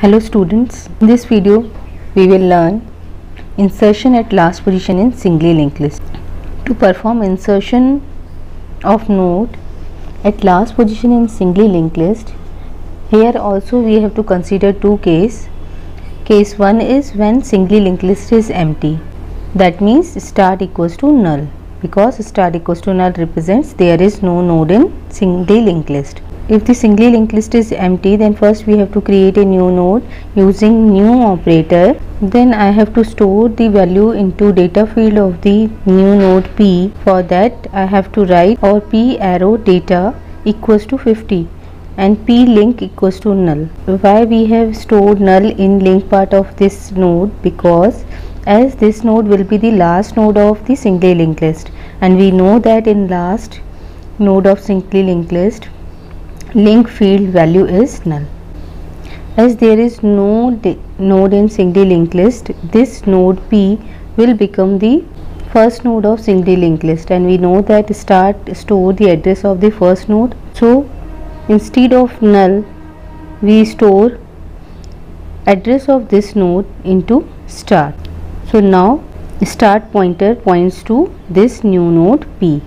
Hello students, in this video we will learn insertion at last position in singly linked list. To perform insertion of node at last position in singly linked list, here also we have to consider two cases. Case 1 is when singly linked list is empty, that means start equals to null, because start equals to null represents there is no node in singly linked list. If the singly linked list is empty, then first we have to create a new node using new operator. Then I have to store the value into data field of the new node P. For that I have to write our P arrow data equals to 50 and P link equals to null. Why we have stored null in link part of this node? Because as this node will be the last node of the singly linked list, and we know that in last node of singly linked list link field value is null. As there is no node in singly linked list, this node P will become the first node of singly linked list, and we know that start store the address of the first node. So instead of null we store address of this node into start. So now start pointer points to this new node P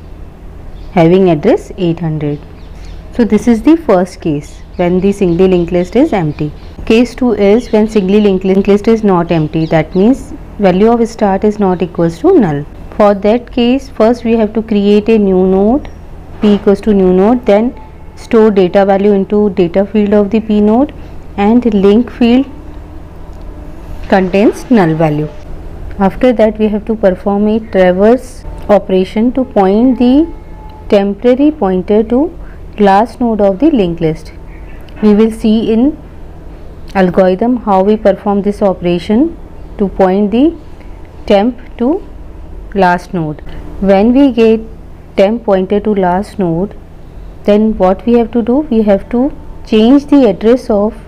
having address 800. So this is the first case when the singly linked list is empty. Case 2 is when singly linked list is not empty, that means value of start is not equals to null. For that case, first we have to create a new node P equals to new node, then store data value into data field of the P node, and link field contains null value. After that we have to perform a traverse operation to point the temporary pointer to last node of the linked list. We will see in algorithm how we perform this operation to point the temp to last node. When we get temp pointer to last node, then what we have to do? We have to change the address of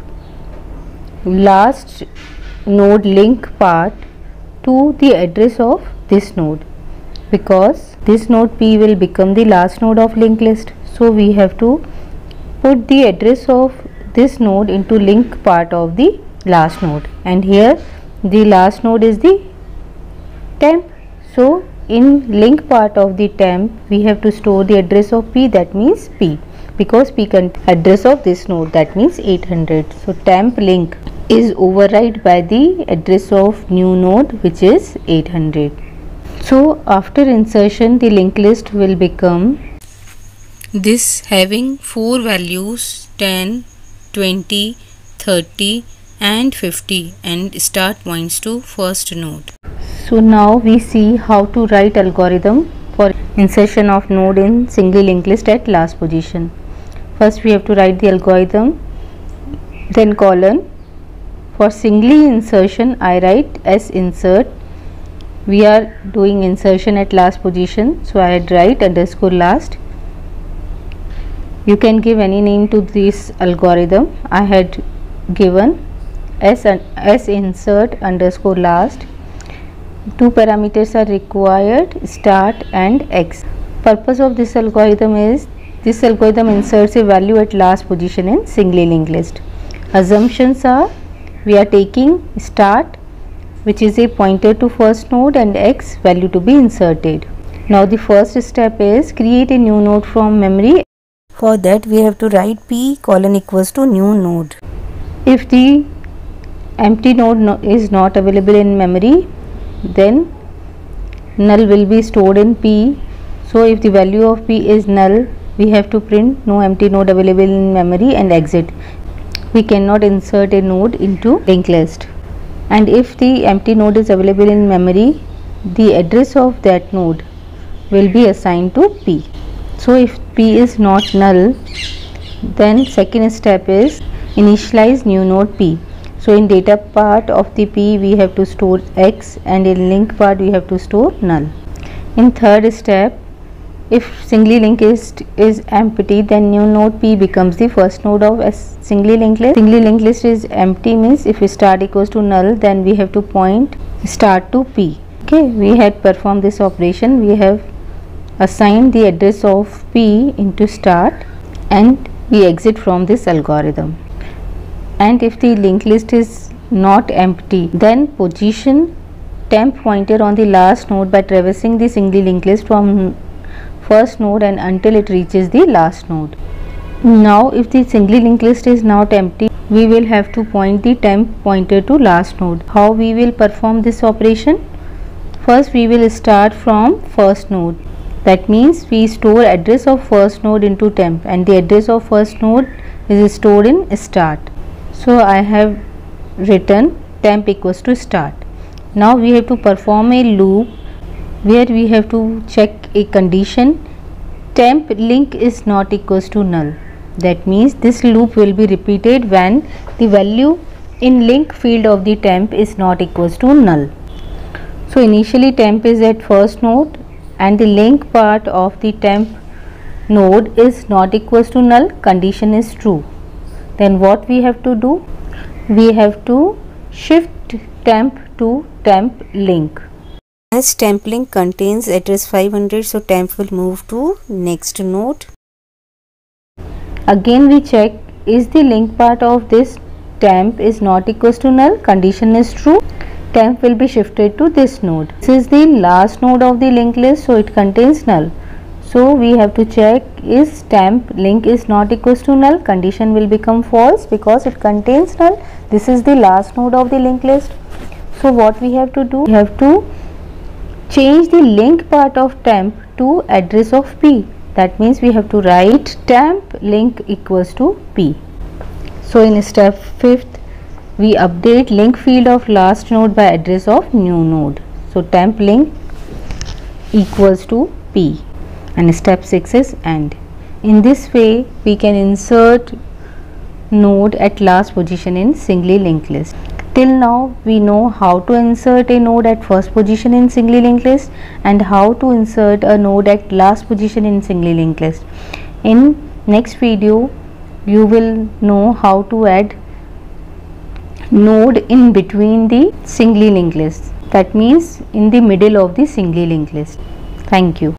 last node link part to the address of this node, because this node P will become the last node of linked list. So we have to put the address of this node into link part of the last node, and here the last node is the temp. So in link part of the temp we have to store the address of P, that means P, because P contains address of this node, that means 800. So temp link is override by the address of new node which is 800. So after insertion the linked list will become this, having 4 values 10, 20, 30 and 50, and start points to first node. So now we see how to write algorithm for insertion of node in singly linked list at last position. First we have to write the algorithm, then colon. For singly insertion I write S insert. We are doing insertion at last position, so I had write underscore last. You can give any name to this algorithm. I had given S insert underscore last. Two parameters are required, start and X. Purpose of this algorithm is, this algorithm inserts a value at last position in singly linked list. Assumptions are, we are taking start, which is a pointer to first node, and X value to be inserted. Now the first step is create a new node from memory. For that we have to write P colon equals to new node. If the empty node is not available in memory, then null will be stored in P. So if the value of P is null, we have to print no empty node available in memory and exit. We cannot insert a node into linked list. And if the empty node is available in memory, the address of that node will be assigned to P. So if P is not null, then second step is initialize new node P. So in data part of the P we have to store X, and in link part we have to store null. In third step, if singly link is empty, then new node P becomes the first node of a singly linked list. Singly linked list is empty means if start equals to null, then we have to point start to P. Okay, we had performed this operation. We have assigned the address of P into start, and we exit from this algorithm. and if the linked list is not empty, then position temp pointer on the last node by traversing the singly linked list from first node and until it reaches the last node. Now if the singly linked list is not empty, we will have to point the temp pointer to last node. How we will perform this operation? First we will start from first node. That means we store address of first node into temp, and the address of first node is stored in start. So I have written temp equals to start. Now we have to perform a loop where we have to check a condition. Temp link is not equals to null. That means this loop will be repeated when the value in link field of the temp is not equals to null. So initially temp is at first node and the link part of the temp node is not equals to null, condition is true. Then what we have to do? We have to shift temp to temp link. As temp link contains address 500, so temp will move to next node. Again we check, is the link part of this temp is not equals to null, condition is true. Temp will be shifted to this node. This is the last node of the linked list, so it contains null. So we have to check, is temp link is not equals to null, condition will become false because it contains null. This is the last node of the linked list. So what we have to do? We have to change the link part of temp to address of p. That means we have to write temp link equals to p. So in step 5th, we update link field of last node by address of new node. So temp link equals to p, and step 6 is end. In this way we can insert node at last position in singly linked list. Till now we know how to insert a node at first position in singly linked list and how to insert a node at last position in singly linked list. In next video you will know how to add node in between the singly linked list. That means in the middle of the singly linked list. Thank you.